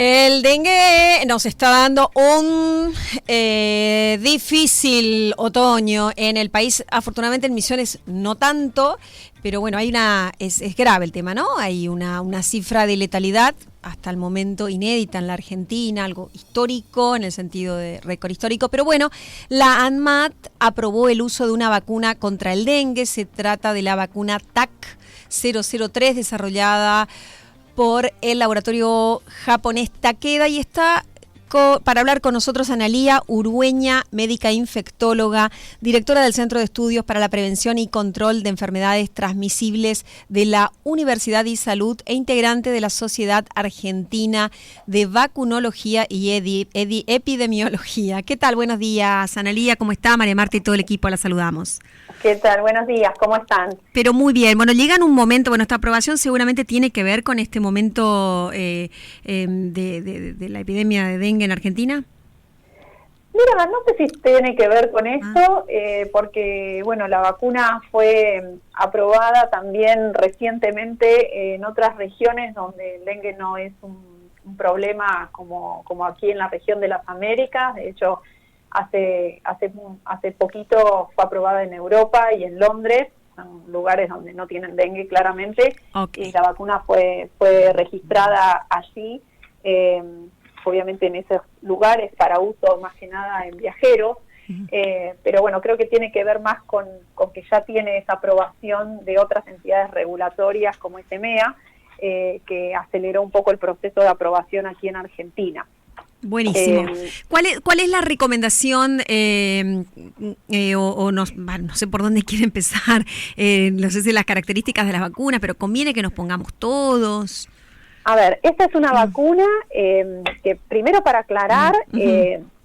El dengue nos está dando un difícil otoño en el país. Afortunadamente en Misiones no tanto, pero bueno, es grave el tema, ¿no? Hay una cifra de letalidad hasta el momento inédita en la Argentina, algo histórico en el sentido de récord histórico. Pero bueno, la ANMAT aprobó el uso de una vacuna contra el dengue. Se trata de la vacuna TAC-003 desarrollada por el laboratorio japonés Takeda, y está para hablar con nosotros Analía Urueña, médica infectóloga, directora del Centro de Estudios para la Prevención y Control de Enfermedades Transmisibles de la Universidad de Salud e integrante de la Sociedad Argentina de Vacunología y Epidemiología. ¿Qué tal? Buenos días, Analía, ¿cómo está? María Marta y todo el equipo, la saludamos. ¿Qué tal? Buenos días, ¿cómo están? Pero muy bien. Bueno, llega en un momento, esta aprobación seguramente tiene que ver con este momento de la epidemia de dengue en Argentina. Mira, no sé si tiene que ver con esto, porque, la vacuna fue aprobada también recientemente en otras regiones donde el dengue no es un problema como aquí en la región de las Américas. De hecho, hace poquito fue aprobada en Europa y en Londres, son lugares donde no tienen dengue claramente, y la vacuna fue registrada allí, obviamente en esos lugares para uso más que nada en viajeros, pero creo que tiene que ver más con que ya tiene esa aprobación de otras entidades regulatorias como EMEA, que aceleró un poco el proceso de aprobación aquí en Argentina. Buenísimo. ¿Cuál es la recomendación, no sé por dónde quiere empezar, no sé si las características de las vacunas, pero conviene que nos pongamos todos? A ver, esta es una vacuna que, primero para aclarar,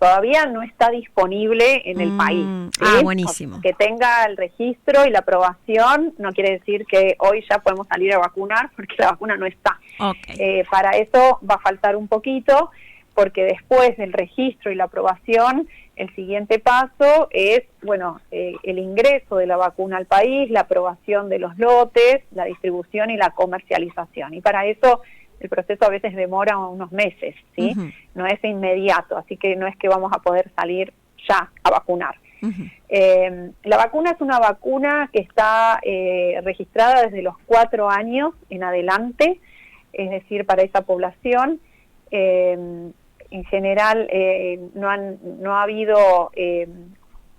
todavía no está disponible en el país. ¿Sí? Buenísimo. Que tenga el registro y la aprobación no quiere decir que hoy ya podemos salir a vacunar, porque la vacuna no está. Para eso va a faltar un poquito, porque después del registro y la aprobación, el siguiente paso es, el ingreso de la vacuna al país, la aprobación de los lotes, la distribución y la comercialización. Y para eso el proceso a veces demora unos meses, ¿sí? No es inmediato, así que no es que vamos a poder salir ya a vacunar. La vacuna es una vacuna que está registrada desde los 4 años en adelante, es decir, para esa población. En general no ha habido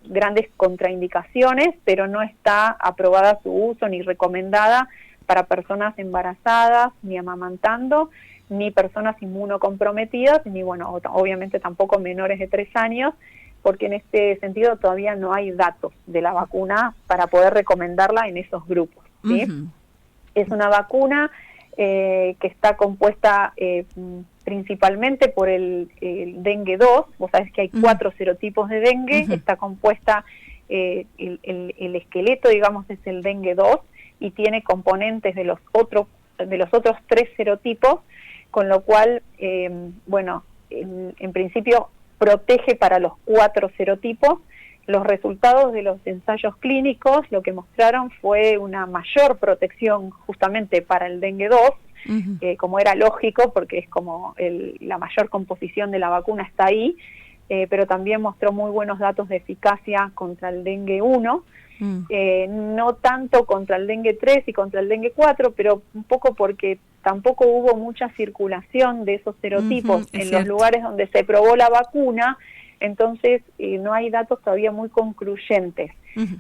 grandes contraindicaciones, pero no está aprobada su uso ni recomendada para personas embarazadas, ni amamantando, ni personas inmunocomprometidas, ni obviamente tampoco menores de 3 años, porque en este sentido todavía no hay datos de la vacuna para poder recomendarla en esos grupos, ¿sí? Es una vacuna que está compuesta principalmente por el dengue 2, vos sabés que hay 4 serotipos de dengue, está compuesta, el esqueleto, digamos, es el dengue 2, y tiene componentes de los otros 3 serotipos, con lo cual, en principio protege para los 4 serotipos. Los resultados de los ensayos clínicos lo que mostraron fue una mayor protección justamente para el dengue 2, como era lógico, porque es como la mayor composición de la vacuna está ahí, pero también mostró muy buenos datos de eficacia contra el dengue 1, no tanto contra el dengue 3 y contra el dengue 4, pero un poco porque tampoco hubo mucha circulación de esos serotipos en los lugares donde se probó la vacuna. Entonces no hay datos todavía muy concluyentes,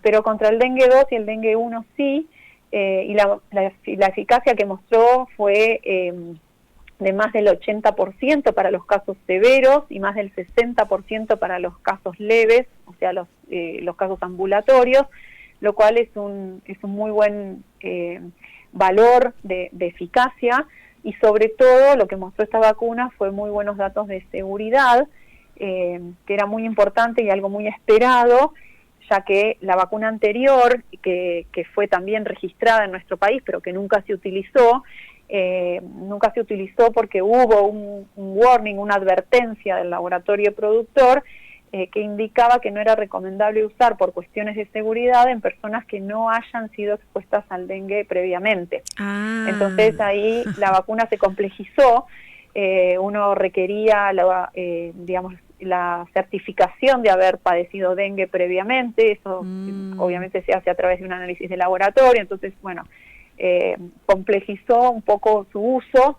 pero contra el dengue 2 y el dengue 1 sí, y la eficacia que mostró fue de más del 80% para los casos severos y más del 60% para los casos leves, o sea, los casos ambulatorios, lo cual es un muy buen valor de eficacia, y sobre todo lo que mostró esta vacuna fue muy buenos datos de seguridad, que era muy importante y algo muy esperado, ya que la vacuna anterior, que fue también registrada en nuestro país, pero que nunca se utilizó porque hubo un warning, una advertencia del laboratorio productor, que indicaba que no era recomendable usar por cuestiones de seguridad en personas que no hayan sido expuestas al dengue previamente. Entonces ahí la vacuna se complejizó, uno requería la certificación de haber padecido dengue previamente. Eso obviamente se hace a través de un análisis de laboratorio. Entonces, bueno, complejizó un poco su uso,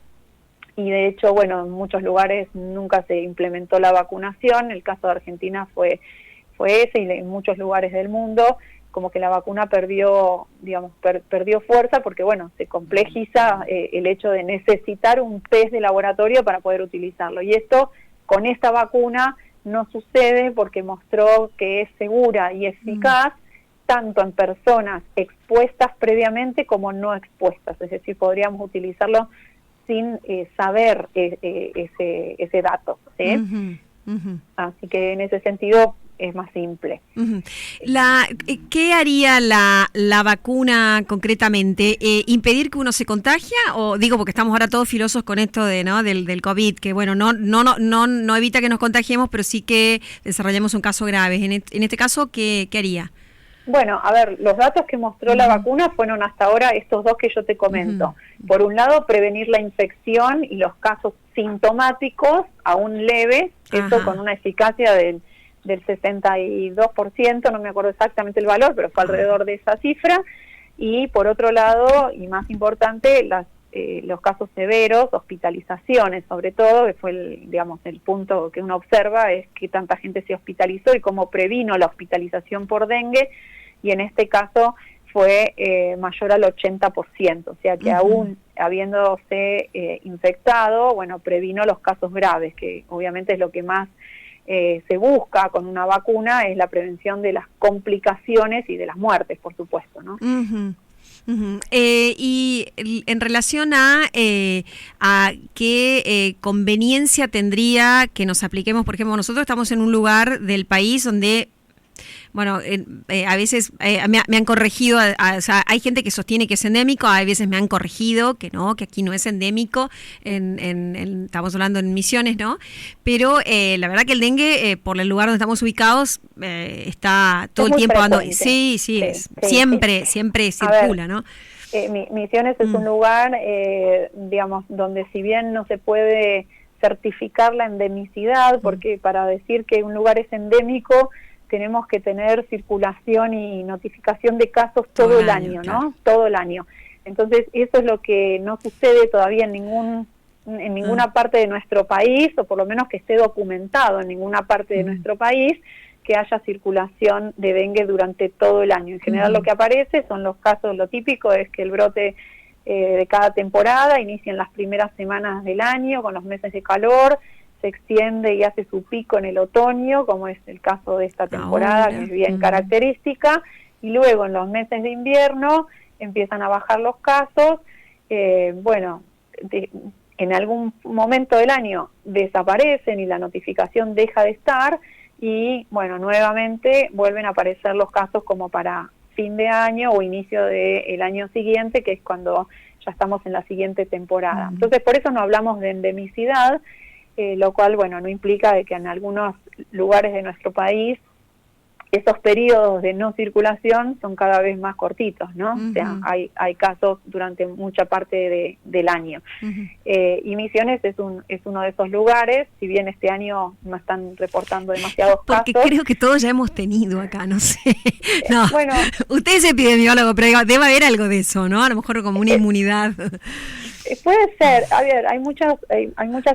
y de hecho, bueno, en muchos lugares nunca se implementó la vacunación. El caso de Argentina fue ese, y en muchos lugares del mundo como que la vacuna perdió fuerza, porque bueno, se complejiza el hecho de necesitar un test de laboratorio para poder utilizarlo. Y esto, con esta vacuna, no sucede, porque mostró que es segura y eficaz tanto en personas expuestas previamente como no expuestas. Es decir, podríamos utilizarlo sin saber ese dato, ¿sí? Así que en ese sentido es más simple. ¿Qué haría la vacuna concretamente? ¿Impedir que uno se contagia? O digo, porque estamos ahora todos filosos con esto del COVID, que bueno, no evita que nos contagiemos, pero sí que desarrollemos un caso grave. En este caso, ¿qué haría? Bueno, a ver, los datos que mostró la vacuna fueron hasta ahora estos dos que yo te comento. Por un lado, prevenir la infección y los casos sintomáticos aún leves, eso con una eficacia del 62%, no me acuerdo exactamente el valor, pero fue alrededor de esa cifra. Y por otro lado, y más importante, los casos severos, hospitalizaciones sobre todo, que fue el punto que uno observa, es que tanta gente se hospitalizó y cómo previno la hospitalización por dengue, y en este caso fue mayor al 80%, o sea que aún habiéndose infectado, bueno, previno los casos graves, que obviamente es lo que más se busca con una vacuna, es la prevención de las complicaciones y de las muertes, por supuesto, ¿no? Y en relación a qué conveniencia tendría que nos apliquemos, por ejemplo, nosotros estamos en un lugar del país donde, bueno, a veces me han corregido, o sea, hay gente que sostiene que es endémico, a veces me han corregido que no, que aquí no es endémico, estamos hablando en Misiones, ¿no? Pero la verdad que el dengue, por el lugar donde estamos ubicados, está todo el tiempo dando. Sí, siempre circula, ¿no? Misiones es un lugar, donde si bien no se puede certificar la endemicidad, porque para decir que un lugar es endémico, tenemos que tener circulación y notificación de casos todo el año, ¿no? Claro. Todo el año. Entonces, eso es lo que no sucede todavía en ninguna parte de nuestro país, o por lo menos que esté documentado en ninguna parte de nuestro país, que haya circulación de dengue durante todo el año. En general lo que aparece son los casos, lo típico es que el brote de cada temporada inicia en las primeras semanas del año, con los meses de calor, se extiende y hace su pico en el otoño, como es el caso de esta temporada, que es bien característica, y luego en los meses de invierno empiezan a bajar los casos. En algún momento del año desaparecen y la notificación deja de estar, y bueno, nuevamente vuelven a aparecer los casos como para fin de año o inicio del año siguiente, que es cuando ya estamos en la siguiente temporada. Entonces, por eso no hablamos de endemicidad, lo cual, bueno, no implica de que en algunos lugares de nuestro país esos periodos de no circulación son cada vez más cortitos, ¿no? O sea, hay casos durante mucha parte del año. Y Misiones es uno de esos lugares, si bien este año no están reportando demasiados casos. Porque creo que todos ya hemos tenido acá, no sé. No, bueno, usted es epidemiólogo, pero debe haber algo de eso, ¿no? A lo mejor como una inmunidad. Puede ser, a ver, hay muchas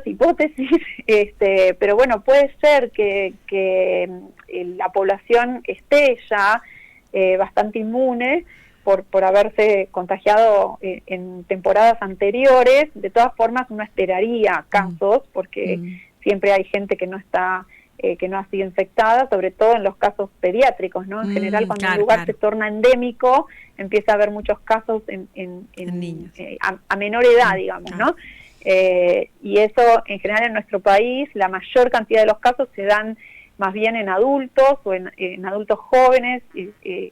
hipótesis, pero bueno, puede ser que la población esté ya bastante inmune por haberse contagiado en temporadas anteriores. De todas formas, uno esperaría casos, porque siempre hay gente que no está que no ha sido infectada, sobre todo en los casos pediátricos, ¿no? En general, cuando un lugar se torna endémico, empieza a haber muchos casos en niños, a menor edad, digamos, ¿no? Y eso, en general, en nuestro país, la mayor cantidad de los casos se dan más bien en adultos o en adultos jóvenes.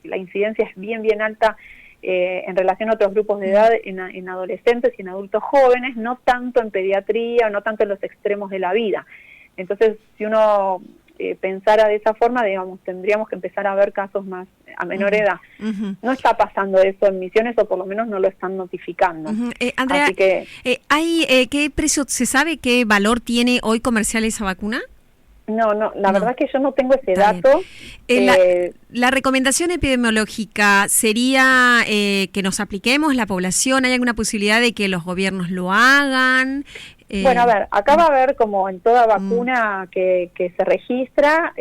La incidencia es bien alta en relación a otros grupos de edad, en adolescentes y en adultos jóvenes, no tanto en pediatría o no tanto en los extremos de la vida. Entonces, si uno pensara de esa forma, digamos, tendríamos que empezar a ver casos más a menor edad. No está pasando eso en Misiones, o por lo menos no lo están notificando. Andrea, así que ¿qué precio, se sabe qué valor tiene hoy comercial esa vacuna? No, la verdad que yo no tengo ese dato. La recomendación epidemiológica sería que nos apliquemos la población. ¿Hay alguna posibilidad de que los gobiernos lo hagan? Bueno, a ver, acá va a haber, como en toda vacuna que se registra,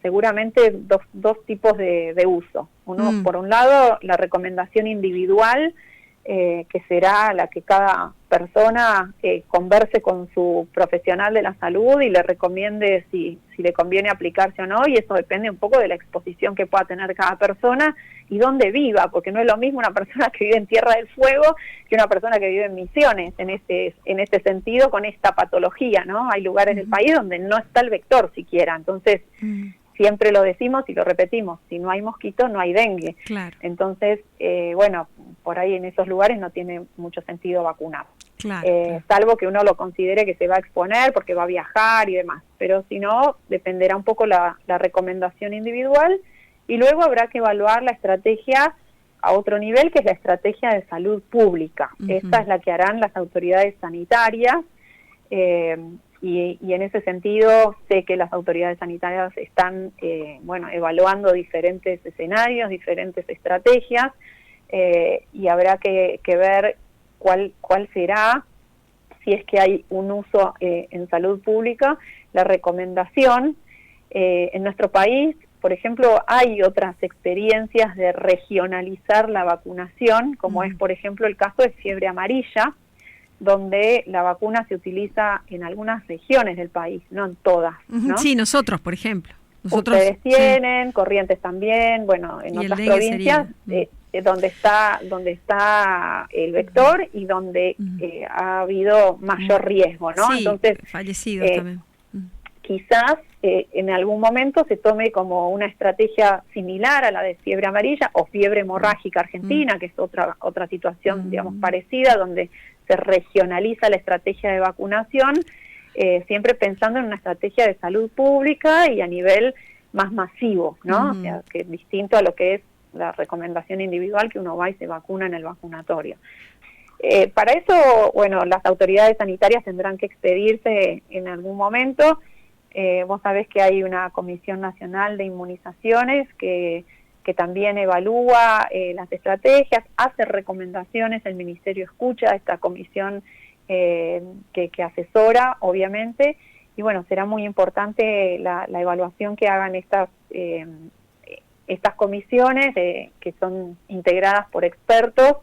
seguramente dos tipos de uso. Uno, por un lado, la recomendación individual, que será la que cada persona converse con su profesional de la salud y le recomiende si le conviene aplicarse o no, y eso depende un poco de la exposición que pueda tener cada persona y dónde viva, porque no es lo mismo una persona que vive en Tierra del Fuego que una persona que vive en Misiones, en este sentido, con esta patología, ¿no? Hay lugares del país donde no está el vector siquiera, entonces siempre lo decimos y lo repetimos, si no hay mosquito no hay dengue. Claro. Entonces, bueno, por ahí en esos lugares no tiene mucho sentido vacunar. Claro. Salvo que uno lo considere que se va a exponer porque va a viajar y demás, pero si no, dependerá un poco la recomendación individual, y luego habrá que evaluar la estrategia a otro nivel, que es la estrategia de salud pública. Esta es la que harán las autoridades sanitarias, y en ese sentido sé que las autoridades sanitarias están evaluando diferentes escenarios, diferentes estrategias, y habrá que ver cuál será, si es que hay un uso en salud pública. La recomendación en nuestro país, por ejemplo, hay otras experiencias de regionalizar la vacunación, como es, por ejemplo, el caso de fiebre amarilla, donde la vacuna se utiliza en algunas regiones del país, no en todas, ¿no? Sí, nosotros, por ejemplo. Ustedes tienen, Corrientes también, bueno, en otras provincias donde está el vector y donde ha habido mayor riesgo, ¿no? Sí, entonces fallecidos también. Quizás en algún momento se tome como una estrategia similar a la de fiebre amarilla o fiebre hemorrágica argentina, que es otra situación, digamos, parecida, donde se regionaliza la estrategia de vacunación, siempre pensando en una estrategia de salud pública y a nivel más masivo, ¿no? O sea, que es distinto a lo que es la recomendación individual, que uno va y se vacuna en el vacunatorio. Para eso, bueno, las autoridades sanitarias tendrán que expedirse en algún momento. Vos sabés que hay una Comisión Nacional de Inmunizaciones que también evalúa las estrategias, hace recomendaciones, el Ministerio escucha a esta comisión que asesora, obviamente, y bueno, será muy importante la evaluación que hagan estas comisiones que son integradas por expertos,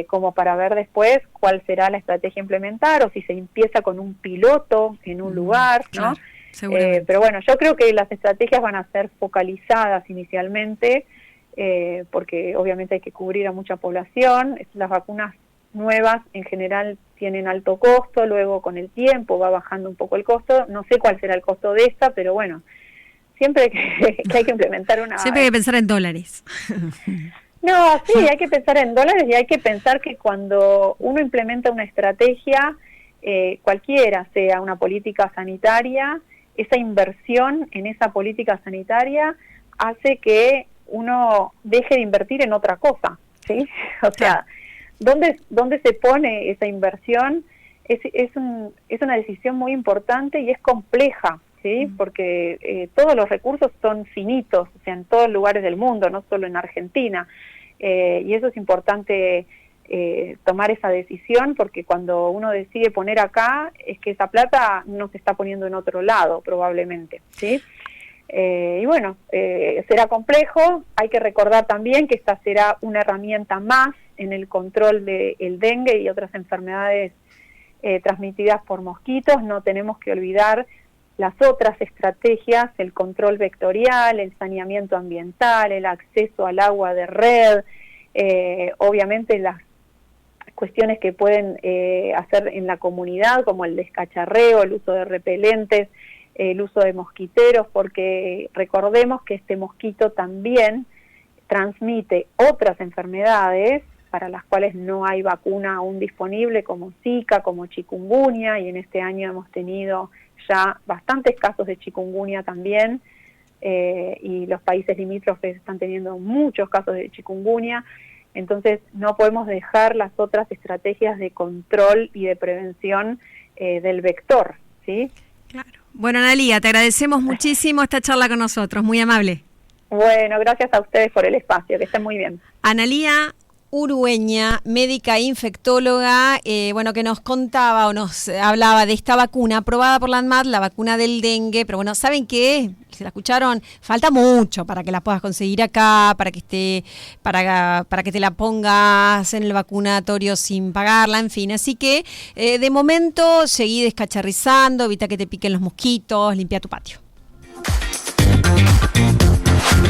como para ver después cuál será la estrategia a implementar, o si se empieza con un piloto en un lugar, ¿no? Claro, pero bueno, yo creo que las estrategias van a ser focalizadas inicialmente, porque obviamente hay que cubrir a mucha población. Las vacunas nuevas en general tienen alto costo, luego con el tiempo va bajando un poco el costo. No sé cuál será el costo de esta, pero bueno, siempre que hay que implementar una... Siempre hay que pensar en dólares. No, sí, hay que pensar en dólares, y hay que pensar que cuando uno implementa una estrategia, cualquiera sea una política sanitaria, esa inversión en esa política sanitaria hace que uno deje de invertir en otra cosa, ¿sí? O sea, ¿dónde se pone esa inversión? Es una decisión muy importante y es compleja, ¿sí? Porque todos los recursos son finitos, o sea, en todos los lugares del mundo, no solo en Argentina, y eso es importante tomar esa decisión, porque cuando uno decide poner acá, es que esa plata no se está poniendo en otro lado, probablemente, ¿sí? Y bueno, será complejo. Hay que recordar también que esta será una herramienta más en el control del dengue y otras enfermedades transmitidas por mosquitos. No tenemos que olvidar las otras estrategias, el control vectorial, el saneamiento ambiental, el acceso al agua de red, obviamente las cuestiones que pueden hacer en la comunidad, como el descacharreo, el uso de repelentes, el uso de mosquiteros, porque recordemos que este mosquito también transmite otras enfermedades para las cuales no hay vacuna aún disponible, como Zika, como chikungunya, y en este año hemos tenido ya bastantes casos de chikungunya también, y los países limítrofes están teniendo muchos casos de chikungunya. Entonces no podemos dejar las otras estrategias de control y de prevención del vector, ¿sí? Claro. Bueno, Analía, te agradecemos muchísimo esta charla con nosotros, muy amable. Bueno, gracias a ustedes por el espacio, que estén muy bien. Analía Urueña, médica infectóloga, bueno, que nos contaba o nos hablaba de esta vacuna aprobada por la ANMAT, la vacuna del dengue, pero bueno, ¿saben qué? ¿Se la escucharon? Falta mucho para que la puedas conseguir acá, para que esté, para que te la pongas en el vacunatorio sin pagarla, en fin. Así que, de momento, seguí descacharrizando, evita que te piquen los mosquitos, limpia tu patio.